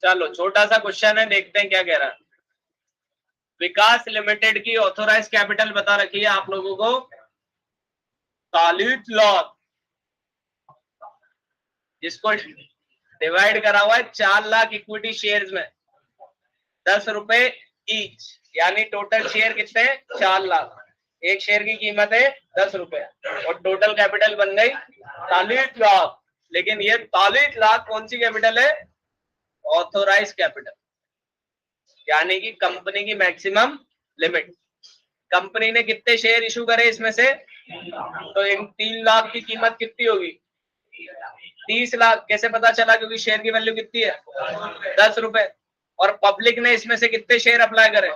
चलो छोटा सा क्वेश्चन है, देखते हैं क्या कह रहा है। विकास लिमिटेड की ऑथोराइज कैपिटल बता रखी है आप लोगों को 40 लाख, जिसको डिवाइड करा हुआ है 4 लाख इक्विटी शेयर्स में, 10 रुपए ईच, यानी टोटल शेयर कितने 4 लाख। एक शेयर की कीमत है 10 रुपए और टोटल कैपिटल बन गई 40 लाख। लेकिन ये 40 लाख कौन सी कैपिटल है? ऑथोराइज कैपिटल, यानी कि कंपनी की मैक्सिमम लिमिट। कंपनी ने कितने शेयर इशू करे इसमें से? तो इन 3 लाख की कीमत कितनी होगी? 30 लाख। कैसे पता चला? क्योंकि शेयर की वैल्यू कितनी है 10 रुपए, और पब्लिक ने इसमें से कितने शेयर अप्लाई करे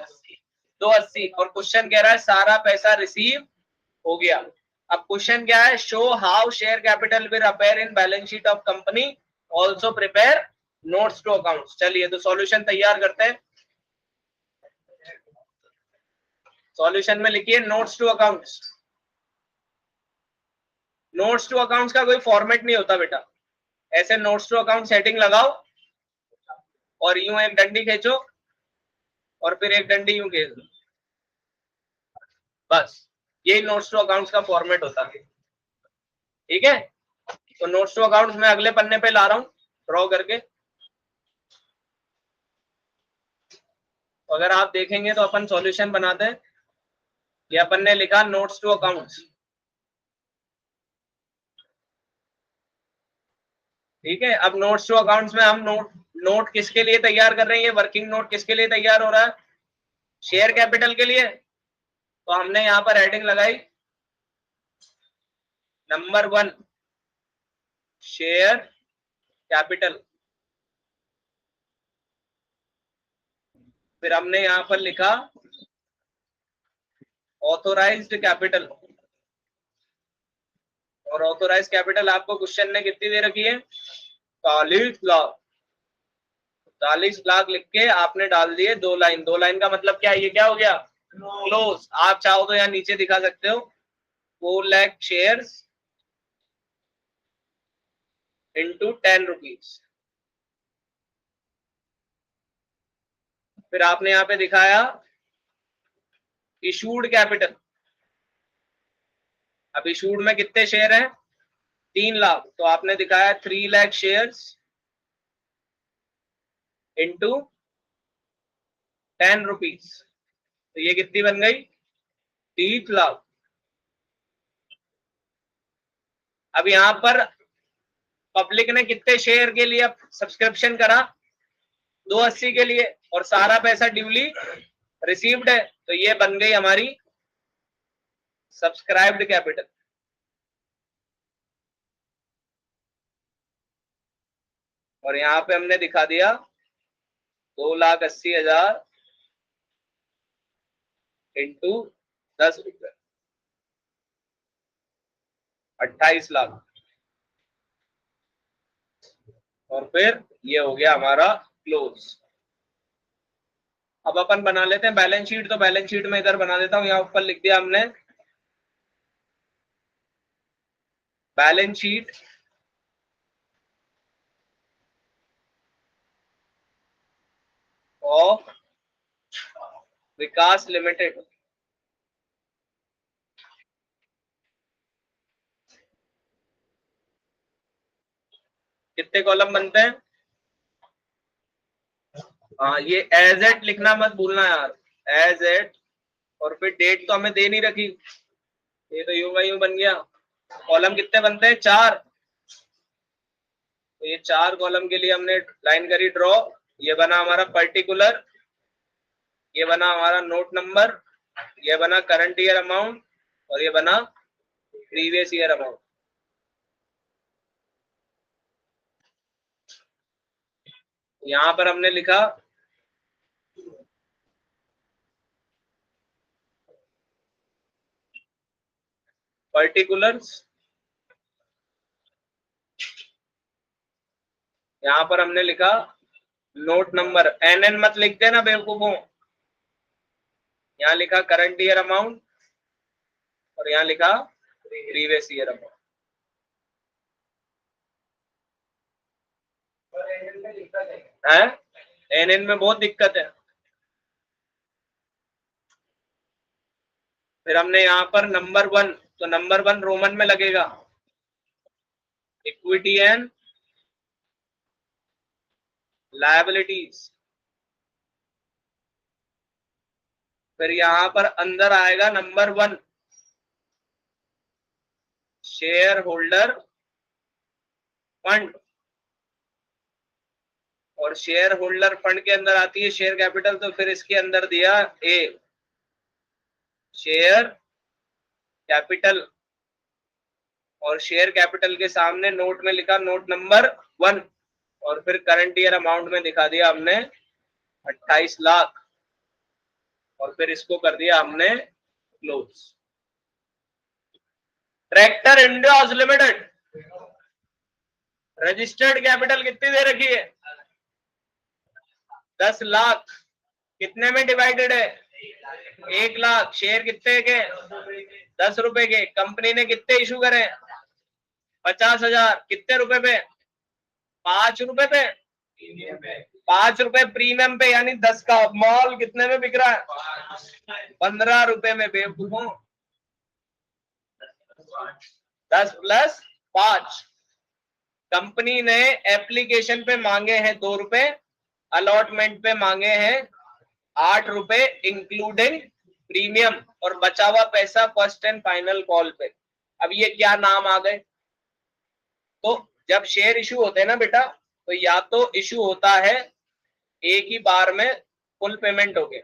280, और क्वेश्चन कह रहा है सारा पैसा रिसीव हो गया। अब क्वेश्चन क्या है? Show how share capital will appear in balance sheet of company, also prepare notes to accounts. चलिए तो सॉल्यूशन तैयार करते हैं। सॉल्यूशन में लिखिए notes to accounts. Notes to accounts का कोई फॉर्मेट नहीं होता बेटा, ऐसे नोट्स टू अकाउंट हेडिंग लगाओ और यूं एक डंडी खींचो और फिर एक डंडी यूं खींच दो, बस यही नोट्स टू अकाउंट्स का फॉर्मेट होता है। ठीक है, तो नोट्स टू अकाउंट्स मैं अगले पन्ने पे ला रहा हूं ड्रॉ करके। तो अगर आप देखेंगे तो अपन सॉल्यूशन बनाते हैं। ये अपन ने लिखा नोट्स टू अकाउंट्स, ठीक है। अब नोट्स टू अकाउंट्स में हम नोट किसके लिए तैयार कर रहे हैं? ये वर्किंग नोट किसके लिए तैयार हो रहा है? शेयर कैपिटल के लिए। तो हमने यहां पर हेडिंग लगाई नंबर 1 शेयर कैपिटल, फिर हमने यहां पर लिखा ऑथोराइज्ड कैपिटल, और ऑथोराइज कैपिटल आपको क्वेश्चन ने कितनी दे रखी है 40 लाख। 40 लाख लिख के आपने डाल दिए 2 लाइन। 2 लाइन का मतलब क्या है? ये क्या हो गया क्लोज। आप चाहो तो यहाँ नीचे दिखा सकते हो 4 लाख शेयर्स इंटू 10 रुपीज। फिर आपने यहाँ पे दिखाया इशूड कैपिटल। अब इशूड में कितने शेयर हैं 3 लाख, तो आपने दिखाया 3 लाख शेयर्स इंटू 10 रुपीज, तो ये कितनी बन गई 30 लाख। अब यहां पर पब्लिक ने कितने शेयर के लिए सब्सक्रिप्शन करा 280 के लिए, और सारा पैसा ड्यूली रिसीव्ड है, तो ये बन गई हमारी सब्सक्राइब्ड कैपिटल। और यहां पे हमने दिखा दिया 2,80,000 इंटू 10 रुपए 28 लाख, और फिर ये हो गया हमारा क्लोज। अब अपन बना लेते हैं बैलेंस शीट। तो बैलेंस शीट में इधर बना देता हूं, यहां ऊपर लिख दिया हमने balance sheet of Vikas limited. कितने कॉलम बनते हैं? हाँ, ये एज एट लिखना मत भूलना यार, एज एट। और फिर डेट तो हमें दे नहीं रखी, ये तो यूं का यूं बन गया। कॉलम कितने बनते हैं 4, तो ये 4 कॉलम के लिए हमने लाइन करी ड्रॉ। ये बना हमारा पर्टिकुलर, ये बना हमारा नोट नंबर, ये बना करंट ईयर अमाउंट, और ये बना प्रीवियस ईयर अमाउंट। यहां पर हमने लिखा पर्टिकुलर्स, यहां पर हमने लिखा नोट नंबर। एनएन मत लिख देना बेवकूफों, यहाँ लिखा करंट ईयर अमाउंट और यहाँ लिखा प्रीवियस ईयर अमाउंट। है एनएन में बहुत दिक्कत है। फिर हमने यहाँ पर नंबर 1, तो नंबर 1 रोमन में लगेगा, इक्विटी एंड लायबिलिटीज। फिर यहाँ पर अंदर आएगा नंबर 1, शेयर होल्डर फंड, और शेयर होल्डर फंड के अंदर आती है शेयर कैपिटल, तो फिर इसके अंदर दिया ए, शेयर कैपिटल, और शेयर कैपिटल के सामने नोट में लिखा नोट नंबर 1, और फिर करंट ईयर अमाउंट में दिखा दिया हमने 28 लाख, और फिर इसको कर दिया हमने close. Tractor India limited registered capital कितनी दे रखी है? 10 लाख। कितने में डिवाइडेड है? 1 लाख। शेयर कितने के? 10 रुपए के। कंपनी ने कितने इशू करे? 50,000। कितने रुपए पे? 5 रुपए पे। 5 रुपए प्रीमियम पे, यानी 10 का मॉल कितने में बिक रहा है? 15 रुपए में। बेवकूफों, 10 प्लस 5। कंपनी ने एप्लीकेशन पे मांगे हैं 2 रुपए, अलॉटमेंट पे मांगे हैं 8 रुपए इंक्लूडिंग प्रीमियम, और बचा हुआ पैसा फर्स्ट एंड फाइनल कॉल पे। अब ये क्या नाम आ गए? तो जब शेयर इशू होते हैं ना बेटा, तो या तो इशू होता है एक ही बार में फुल पेमेंट हो गए,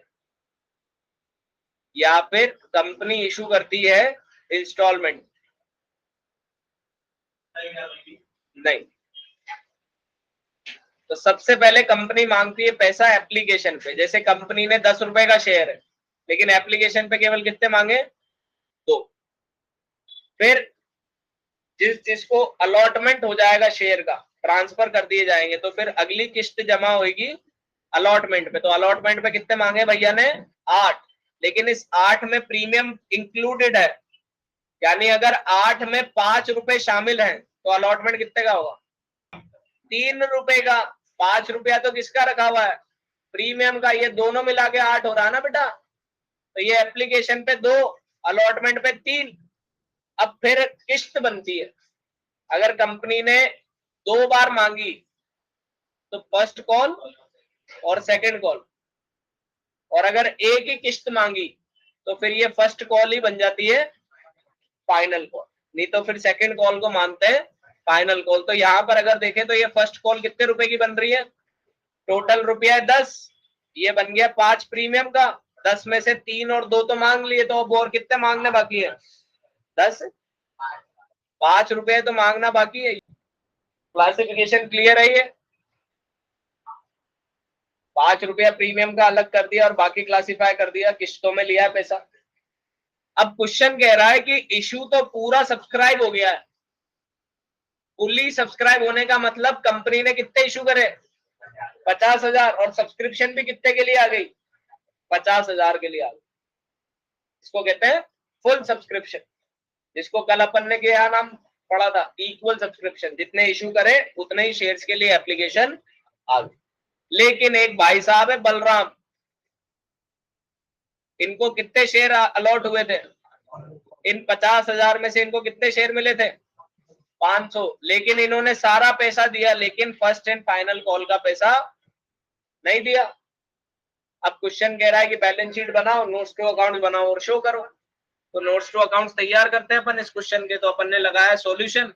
या फिर कंपनी इशू करती है इंस्टॉलमेंट। नहीं, तो सबसे पहले कंपनी मांगती है पैसा एप्लीकेशन पे। जैसे कंपनी ने 10 रुपए का शेयर है, लेकिन एप्लीकेशन पे केवल कितने मांगे? 2। फिर जिसको अलॉटमेंट हो जाएगा शेयर का, ट्रांसफर कर दिए जाएंगे, तो फिर अगली किस्त जमा होगी अलॉटमेंट पे। तो अलॉटमेंट पे कितने मांगे भैया ने? 8। लेकिन इस 8 में प्रीमियम इंक्लूडेड है, यानी अगर 8 में 5 रुपए शामिल हैं तो अलॉटमेंट कितने का होगा? 3 रुपए का। 5 रुपया तो किसका रखा हुआ है? प्रीमियम का। ये दोनों मिला के 8 हो रहा है ना बेटा। तो ये एप्लीकेशन पे 2, अलॉटमेंट पे 3। अब फिर किस्त बनती है। अगर कंपनी ने 2 बार मांगी तो फर्स्ट कॉल और सेकंड कॉल, और अगर एक ही किस्त मांगी तो फिर ये फर्स्ट कॉल ही बन जाती है फाइनल कॉल, नहीं तो फिर सेकंड कॉल को मानते हैं फाइनल कॉल। तो यहाँ पर अगर देखें तो ये फर्स्ट कॉल कितने रुपए की बन रही है? टोटल रुपया है 10, ये बन गया 5 प्रीमियम का। 10 में से 3 और 2 तो मांग लिए, तो अब और कितने मांगने बाकी है? 10। 5 रुपए तो मांगना बाकी है। क्लासिफिकेशन क्लियर है? ये 5 रुपया प्रीमियम का अलग कर दिया और बाकी क्लासिफाई कर दिया, किस्तों में लिया पैसा। अब क्वेश्चन कह रहा है कि इशू तो पूरा सब्सक्राइब हो गया है। फुली सब्सक्राइब होने का मतलब कंपनी ने कितने इशू करे? 50,000, और सब्सक्रिप्शन भी कितने के लिए आ गई? 50,000 के लिए आ गई। इसको कहते हैं फुल सब्सक्रिप्शन, जिसको कल अपन ने क्या नाम पढ़ा था? Equal subscription. जितने इशू करे उतने ही शेयर्स के लिए एप्लीकेशन आ गई। लेकिन एक भाई साहब है बलराम, इनको कितने शेयर अलॉट हुए थे? इन 50,000 में से इनको कितने शेयर मिले थे? 500। लेकिन इन्होंने सारा पैसा दिया, लेकिन फर्स्ट एंड फाइनल कॉल का पैसा नहीं दिया। अब क्वेश्चन कह रहा है कि बैलेंस शीट बनाओ, नोट्स टू अकाउंट बनाओ और शो करो। तो नोट्स टू अकाउंट तैयार करते हैं अपन इस क्वेश्चन के। तो अपन ने लगाया सॉल्यूशन,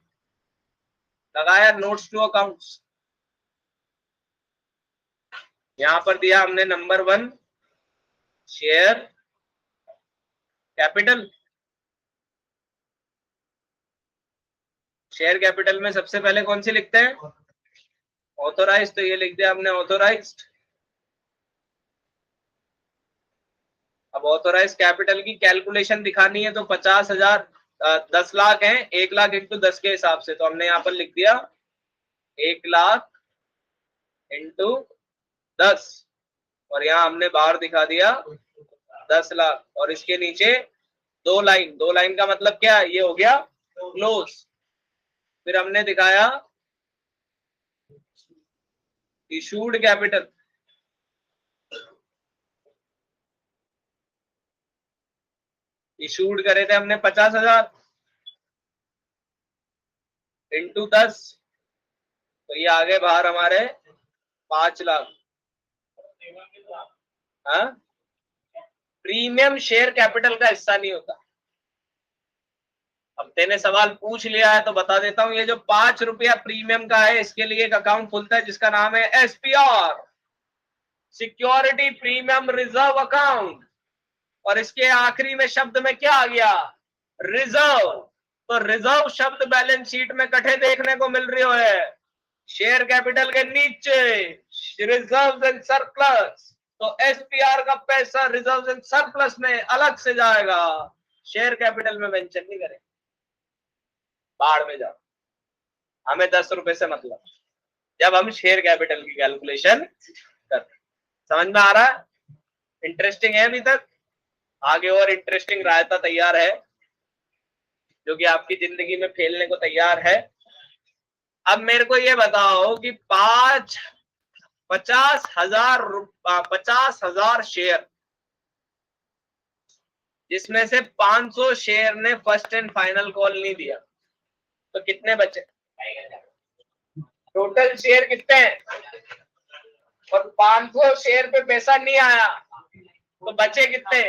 लगाया नोट्स टू अकाउंट्स। यहां पर दिया हमने number 1 share capital. Share capital में सबसे पहले कौन सी लिखते हैं? ऑथोराइज्ड। तो ये लिख दिया हमने ऑथोराइज्ड। अब ऑथोराइज कैपिटल की कैलकुलेशन दिखानी है, तो 50,000 10 लाख है, 1 लाख इंटू 10 के हिसाब से। तो हमने यहाँ पर लिख दिया 1 लाख इंटू 10, और यहाँ हमने बाहर दिखा दिया 10 लाख, और इसके नीचे 2 लाइन। 2 लाइन का मतलब क्या? ये हो गया क्लोज। फिर हमने दिखाया इशूड कैपिटल। इशूड करे थे हमने 50,000 इंटू 10, तो ये आ गए बाहर हमारे 5 लाख। हाँ, प्रीमियम शेयर कैपिटल का हिस्सा नहीं होता। अब तेने सवाल पूछ लिया है तो बता देता हूं, ये जो 5 रुपया प्रीमियम का है, इसके लिए एक अकाउंट खुलता है जिसका नाम है SPR, security premium reserve account, और इसके आखिरी में शब्द में क्या आ गया? रिजर्व। तो रिजर्व शब्द बैलेंस शीट में कटे देखने को मिल रही है, शेयर कैपिटल के नीचे रिजर्व एंड सरप्लस। तो SPR का पैसा रिजर्व एंड सरप्लस में अलग से जाएगा, शेयर कैपिटल में मेंशन नहीं करें। बाढ़ में जाओ, हमें 10 रुपए से मतलब जब हम शेयर कैपिटल की कैलकुलेशन कर। समझ में आ रहा है? इंटरेस्टिंग है अभी तक? आगे और इंटरेस्टिंग रायता तैयार है जो कि आपकी जिंदगी में फैलने को तैयार है। अब मेरे को ये बताओ कि 50,000 शेयर, जिसमें से 500 शेयर ने फर्स्ट एंड फाइनल कॉल नहीं दिया, तो कितने बचे? टोटल शेयर कितने हैं? और 500 शेयर पे पैसा नहीं आया, तो बचे कितने?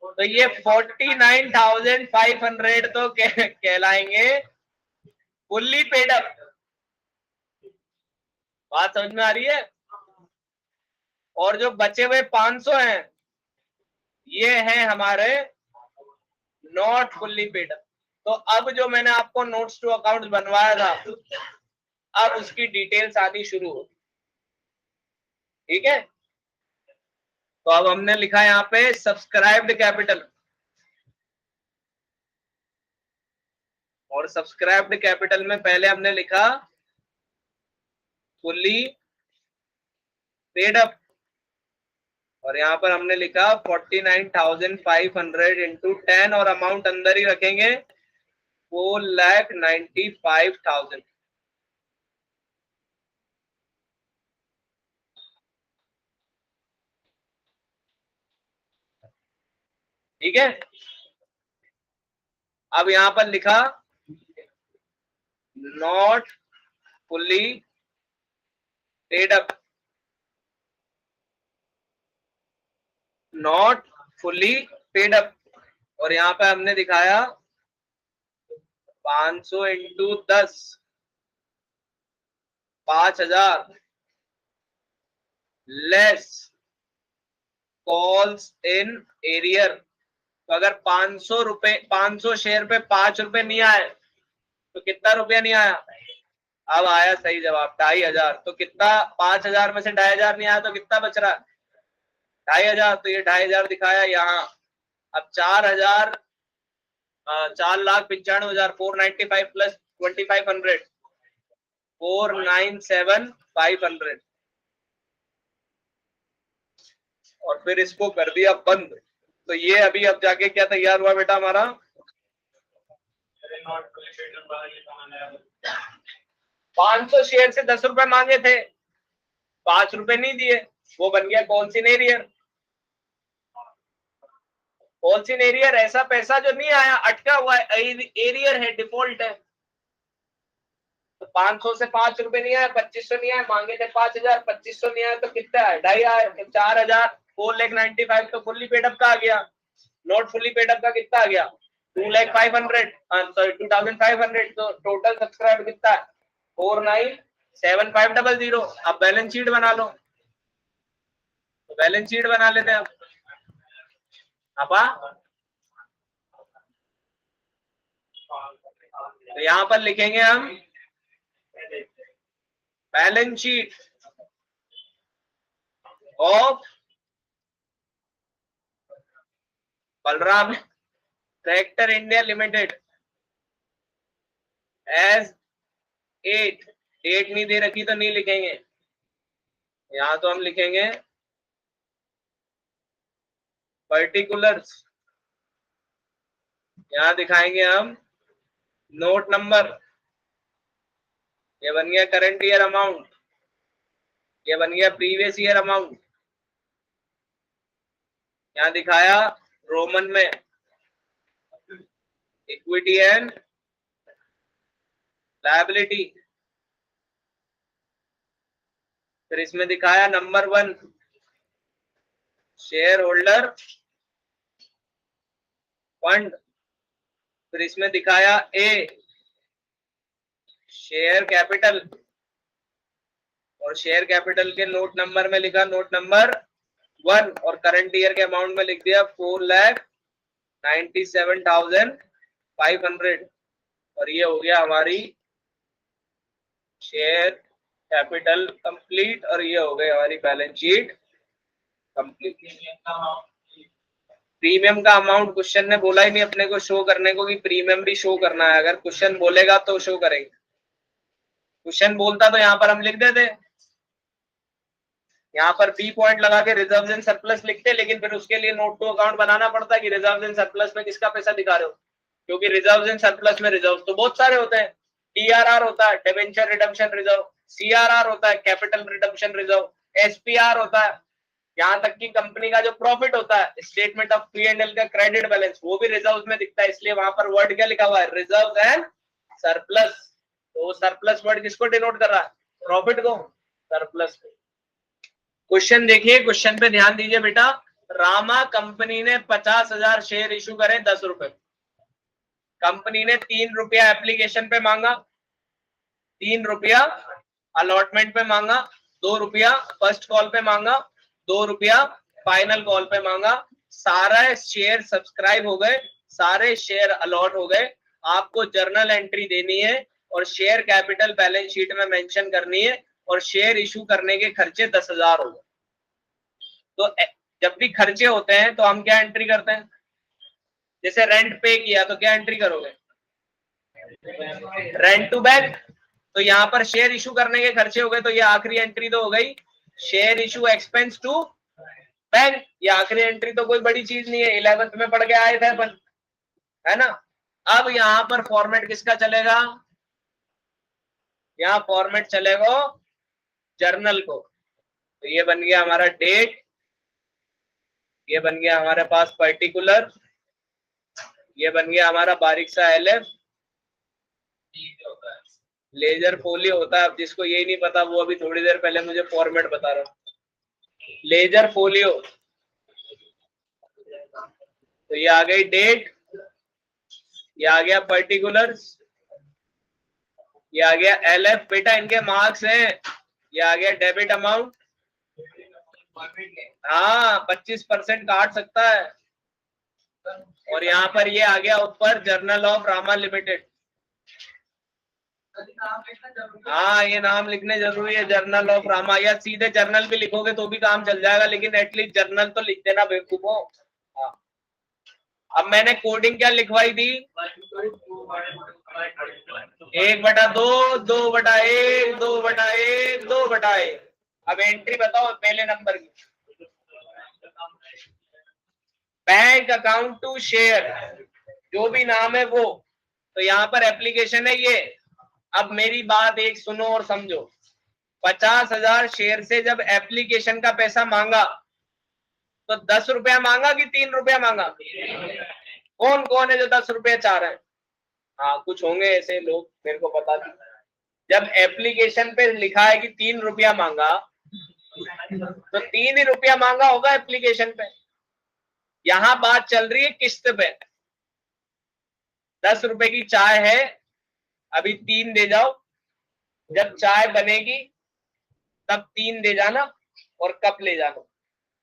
तो ये 49,500 तो कहलाएंगे फुल्ली पेड अप। बात समझ में आ रही है? और जो बचे हुए 500 हैं, ये हैं हमारे नॉट फुल्ली पेड अप। तो अब जो मैंने आपको नोट्स टू अकाउंट बनवाया था, अब उसकी डिटेल्स आनी शुरू हो। ठीक है, तो अब हमने लिखा यहाँ पे सब्सक्राइब्ड कैपिटल, और सब्सक्राइब्ड कैपिटल में पहले हमने लिखा फुल्ली पेड अप, और यहाँ पर हमने लिखा 49,500 इंटू 10, और अमाउंट अंदर ही रखेंगे 4,95,000। ठीक है, अब यहां पर लिखा not fully paid up, not fully paid up, और यहां पे हमने दिखाया 500 into 10, 5,000 less calls in arrear. तो अगर 500 शेयर पे 5 रुपए नहीं आए तो कितना रुपया नहीं आया? अब आया सही जवाब, 2,500। तो कितना? 5,000 में से 2,500 नहीं आया तो कितना बच रहा? 2,500। तो ये 2,500 दिखाया यहाँ। अब 4,000, 4,95,000, 495 प्लस 2,500, 497,500, और फिर इसको कर दिया बंद। तो ये अभी अब जाके क्या तैयार हुआ बेटा हमारा? 500 शेयर से 10 रुपए मांगे थे, 5 रुपए नहीं दिए, वो बन गया calls in arrear. Calls in arrear ऐसा पैसा जो नहीं आया, अटका हुआ है, एरियर है, डिफॉल्ट है। तो 500 से 5 रुपए नहीं आया, 2,500 नहीं आया, मांगे थे 5,000, 2,500 नहीं आया तो कितना है? 2,500 आया, 4,000, 4,95,000 तो फुल्ली पेडअप का आ गया। नॉट फुल्ली पेडअप का कितना आ गया? 2,500, सॉरी 2,500। तो टोटल सब्सक्राइब कितना है? 4,97,500। अब बैलेंस शीट बना लो, तो बैलेंस शीट बना लेते हैं अब। तो यहां पर लिखेंगे हम balance sheet of Balram tractor India limited as 8। Date नहीं दे रखी तो नहीं लिखेंगे, यहां तो हम लिखेंगे पर्टिकुलर्स। यहां दिखाएंगे हम नोट नंबर, ये बन गया करंट ईयर अमाउंट, ये बन गया प्रीवियस ईयर अमाउंट, यहाँ दिखाया रोमन में इक्विटी एंड लायबिलिटी, फिर इसमें दिखाया नंबर 1 शेयर होल्डर फंड, फिर इसमें दिखाया ए शेयर कैपिटल, और शेयर कैपिटल के नोट नंबर में लिखा नोट नंबर 1, और करंट ईयर के अमाउंट में लिख दिया 4,97,500, और ये हो गया हमारी शेयर कैपिटल कंप्लीट, और ये हो गई हमारी बैलेंस शीट कंप्लीट। प्रीमियम का अमाउंट क्वेश्चन ने बोला ही नहीं अपने को शो करने को कि प्रीमियम भी शो करना है, अगर क्वेश्चन बोलेगा तो शो करेंगे, क्वेश्चन बोलता तो यहाँ पर हम लिख देते, यहाँ पर बी पॉइंट लगा के रिजर्व एंड सरप्लस लिखते, लेकिन फिर उसके लिए नोट टू अकाउंट बनाना पड़ता है कि रिजर्व एंड सरप्लस में किसका पैसा दिखा रहे हो, क्योंकि रिजर्व एंड सरप्लस में रिजर्व तो बहुत सारे होते हैं, टीआरआर होता है डिबेंचर रिडम्पशन रिजर्व, सीआरआर होता है कैपिटल रिडम्पशन रिजर्व, एसपीआर होता है, यहाँ तक कि कंपनी का जो प्रॉफिट होता है स्टेटमेंट ऑफ P&L का क्रेडिट बैलेंस वो भी रिजर्व में दिखता है, इसलिए वहां पर वर्ड क्या लिखा हुआ है रिजर्व एंड सरप्लस, तो सरप्लस वर्ड किसको डिनोट कर रहा है, प्रॉफिट को, सरप्लस को। क्वेश्चन देखिए, क्वेश्चन पे ध्यान दीजिए बेटा, रामा कंपनी ने 50,000 शेयर इशू करे 10 रुपए, कंपनी ने 3 रुपया एप्लीकेशन पे मांगा, 3 रुपया अलॉटमेंट पे मांगा, 2 रुपया फर्स्ट कॉल पे मांगा, 2 रुपया फाइनल कॉल पे मांगा, सारे शेयर सब्सक्राइब हो गए, सारे शेयर अलॉट हो गए, आपको जर्नल एंट्री देनी है और शेयर कैपिटल बैलेंस शीट में मेंशन करनी है, और शेयर इशू करने के खर्चे 10,000 हो गए। तो जब भी खर्चे होते हैं तो हम क्या एंट्री करते हैं, जैसे रेंट पे किया तो क्या एंट्री करोगे, रेंट टू बैंक, तो यहाँ पर शेयर इशू करने के खर्चे हो गए, तो ये आखिरी एंट्री तो हो गई, share issue expense to bank, ये आखिरी एंट्री तो कोई बड़ी चीज नहीं है, 11th में पढ़ के आए थे अपन, है ना। अब यहाँ पर फॉर्मेट किसका चलेगा, यहाँ फॉर्मेट चलेगा जर्नल को, तो ये बन गया हमारा डेट, ये बन गया हमारे पास पर्टिकुलर, ये बन गया हमारा बारीक सा LF, लेजर फोलियो होता है, अब जिसको यही नहीं पता वो अभी थोड़ी देर पहले मुझे फॉर्मेट बता रहा हूँ, लेजर फोलियो, तो ये आ गई डेट, ये आ गया पर्टिकुलर्स, ये आ गया LF, बेटा इनके मार्क्स हैं, ये आ गया डेबिट अमाउंट, हाँ 25% काट सकता है, और यहाँ पर ये आ गया ऊपर जर्नल ऑफ रामा लिमिटेड, हाँ ये नाम लिखने जरूरी है, जर्नल ऑफ रामा, या सीधे जर्नल भी लिखोगे तो भी काम चल जाएगा, लेकिन एटलीस्ट जर्नल तो लिख देना बेवकूफो। हाँ अब मैंने कोडिंग क्या लिखवाई थी, 1/2, 2/1, 2/1, 2/1, अब एंट्री बताओ पहले नंबर की, बैंक अकाउंट टू शेयर, जो भी नाम है वो, तो यहाँ पर एप्लीकेशन है ये। अब मेरी बात एक सुनो और समझो, 50,000 शेयर से जब एप्लीकेशन का पैसा मांगा तो 10 रुपया मांगा कि 3 रुपया मांगा, कौन कौन है जो 10 रुपया चाह रहे हैं, हाँ कुछ होंगे ऐसे लोग, मेरे को पता नहीं, जब एप्लीकेशन पे लिखा है कि 3 रुपया मांगा तो 3 ही रुपया मांगा होगा एप्लीकेशन पे, यहां बात चल रही है किस्त पे, 10 रुपए की चाय है, अभी 3 दे जाओ, जब चाय बनेगी तब 3 दे जाना और कप ले जाना,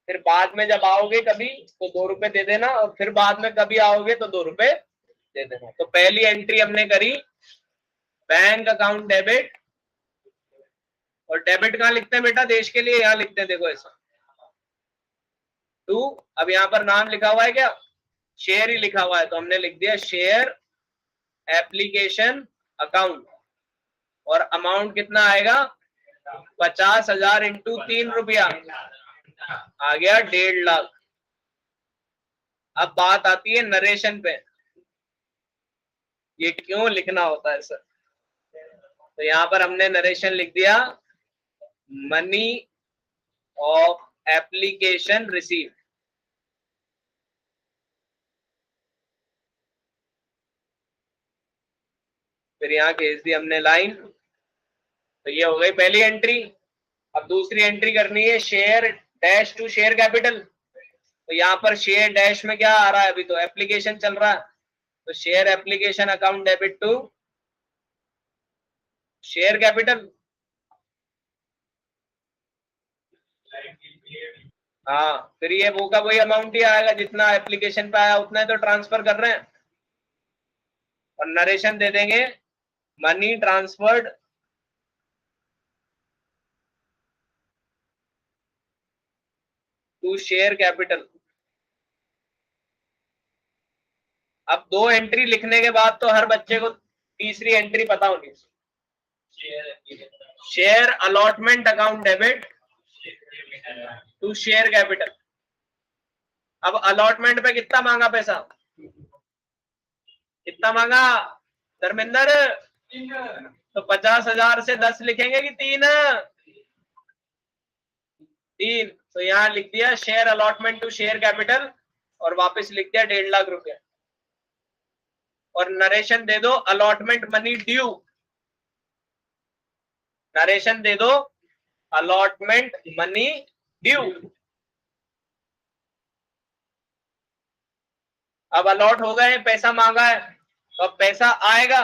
फिर बाद में जब आओगे कभी तो 2 रुपए दे देना, और फिर बाद में कभी आओगे तो 2 रुपए दे देना। तो पहली एंट्री हमने करी बैंक अकाउंट डेबिट, और डेबिट कहाँ लिखते हैं बेटा देश के लिए, यहाँ लिखते हैं देखो ऐसा टू, अब यहाँ पर नाम लिखा हुआ है क्या, शेयर ही लिखा हुआ है, तो हमने लिख दिया शेयर एप्लीकेशन अकाउंट, और अमाउंट कितना आएगा 50,000 इंटू 3 रुपया, आ गया 1.5 लाख। अब बात आती है नरेशन पे, ये क्यों लिखना होता है सर, तो यहाँ पर हमने नरेशन लिख दिया मनी ऑफ एप्लीकेशन रिसीव, फिर यहाँ खींच दी हमने लाइन। तो ये हो गई पहली एंट्री। अब दूसरी एंट्री करनी है share dash to share capital. तो यहाँ पर शेयर डैश में क्या आ रहा है, अभी तो एप्लीकेशन चल रहा है, तो share application account debit to share capital. हाँ, फिर ये वो का वही अमाउंट ही आएगा, जितना एप्लीकेशन पे आया उतना ही तो ट्रांसफर कर रहे हैं। और नरेशन दे देंगे money transferred to share capital. अब दो एंट्री लिखने के बाद तो हर बच्चे को तीसरी एंट्री पता होनी चाहिए। Share allotment account debit to share capital. अब अलॉटमेंट पे कितना मांगा पैसा, कितना मांगा धर्मेंद्र? तो 50,000 से 10 लिखेंगे कि 3? 3। तो यहाँ लिख दिया share allotment to share capital और वापस लिख दिया 1.5 लाख रुपया। और नरेशन दे दो अलॉटमेंट मनी ड्यू। नरेशन दे दो अलॉटमेंट मनी ड्यू। अब अलॉट हो गए, पैसा मांगा है, तो अब पैसा आएगा।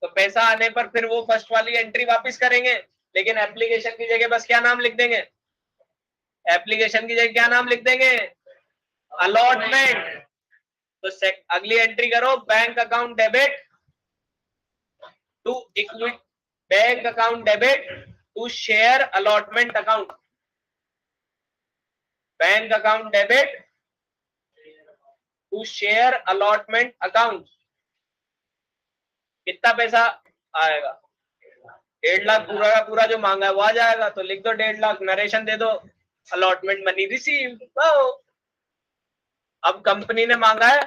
तो पैसा आने पर फिर वो फर्स्ट वाली एंट्री वापस करेंगे, लेकिन एप्लीकेशन की जगह बस क्या नाम लिख देंगे, एप्लीकेशन की जगह क्या नाम लिख देंगे, अलॉटमेंट। तो अगली एंट्री करो bank account debit to equity, bank account debit to share allotment account. Bank account debit to share allotment account. कितना पैसा आएगा, 1.5 लाख पूरा का पूरा जो मांगा है वो आ जाएगा। तो लिख दो 1.5 लाख, नरेशन दे दो अलॉटमेंट मनी रिसीव। अब कंपनी ने मांगा है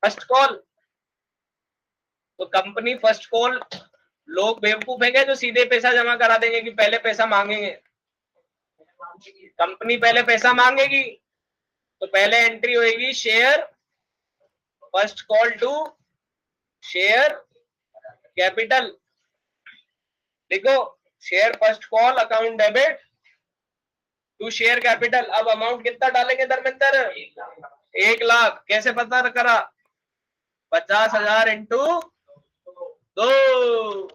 फर्स्ट कॉल, तो कंपनी फर्स्ट कॉल, लोग बेवकूफ है जो सीधे पैसा जमा करा देंगे कि पहले पैसा मांगेंगे। कंपनी पहले पैसा मांगेगी, तो पहले एंट्री होगी share first call to share capital. देखो share first call account debit to share capital. अब अमाउंट कितना डालेंगे धर्मेंद्र? 1 लाख। कैसे पता करा? 50,000 इंटू 2।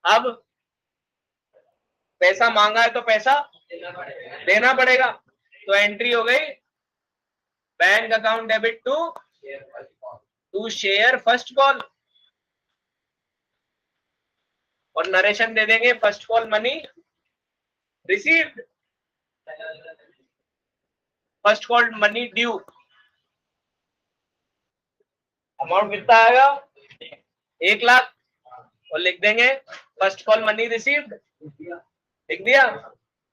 अब पैसा मांगा है तो पैसा देना पड़ेगा। तो एंट्री हो गई bank account debit to share first call, और नरेशन दे देंगे first call money received, first call money due. Amount कितना आएगा? 1 लाख। और लिख देंगे फर्स्ट कॉल मनी रिसीव्ड, लिख दिया।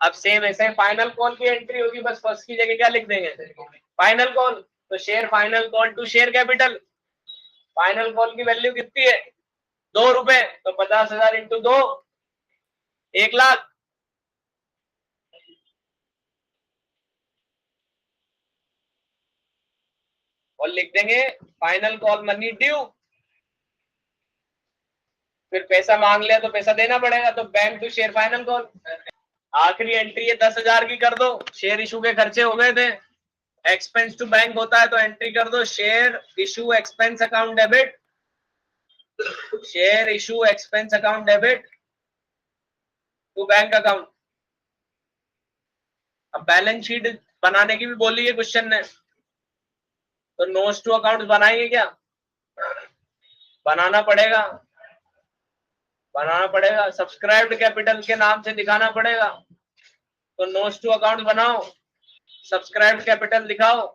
अब सेम ऐसे फाइनल कॉल की एंट्री होगी, बस फर्स्ट की जगह क्या लिख देंगे, फाइनल कॉल। तो share final call to share capital. Final call की वैल्यू कितनी है? 2 रुपए। तो 50,000 इंटू 2, 1 लाख। और लिख देंगे फाइनल कॉल मनी ड्यू। फिर पैसा मांग लिया तो पैसा देना पड़ेगा, तो bank to share final call. आखिरी एंट्री है 10,000 की कर दो, शेयर इशू के खर्चे हो गए थे। एक्सपेंस टू बैंक होता है तो एंट्री कर दो share issue expense account debit, share issue expense account debit to bank account. अब बैलेंस शीट बनाने की भी बोली है क्वेश्चन ने, तो नोट्स टू अकाउंट बनाएंगे क्या? बनाना पड़ेगा, बनाना पड़ेगा। सब्सक्राइब्ड कैपिटल के नाम से दिखाना पड़ेगा। तो नोट्स टू अकाउंट बनाओ, सब्सक्राइब्ड कैपिटल दिखाओ,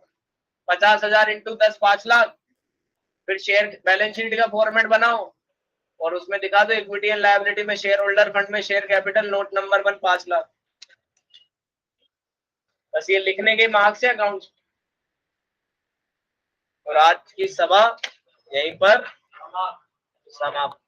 50,000 इंटू 10, 5 लाख। फिर शेयर बैलेंस शीट का फॉर्मेट बनाओ और उसमें दिखा दो इक्विटी एंड लायबिलिटी में शेयर होल्डर फंड में share capital note number 1 5 lakh. बस ये लिखने के मार्क्स है अकाउंट। और आज की सभा यहीं पर समाप्त।